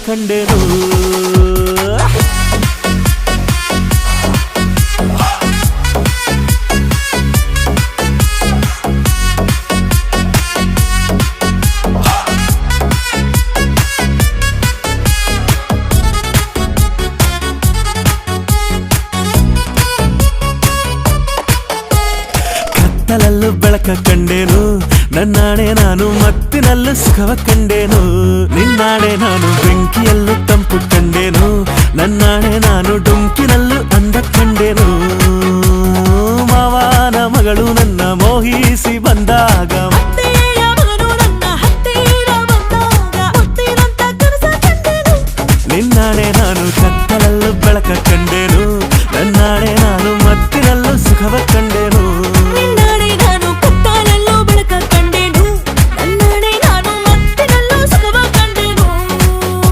ಕಂಡೆನು ಕತ್ತಲಲ್ಲೂ ಬೆಳಕ ಕಂಡೇನು ನನ್ನಾಣೆ ನಾನು ಮತ್ತಿನಲ್ಲೂ ಸುಖವ ಕಂಡೇನು ನಿನ್ನಾಣೆ ನಾನು ಬೆಂಕಿಯಲ್ಲಿ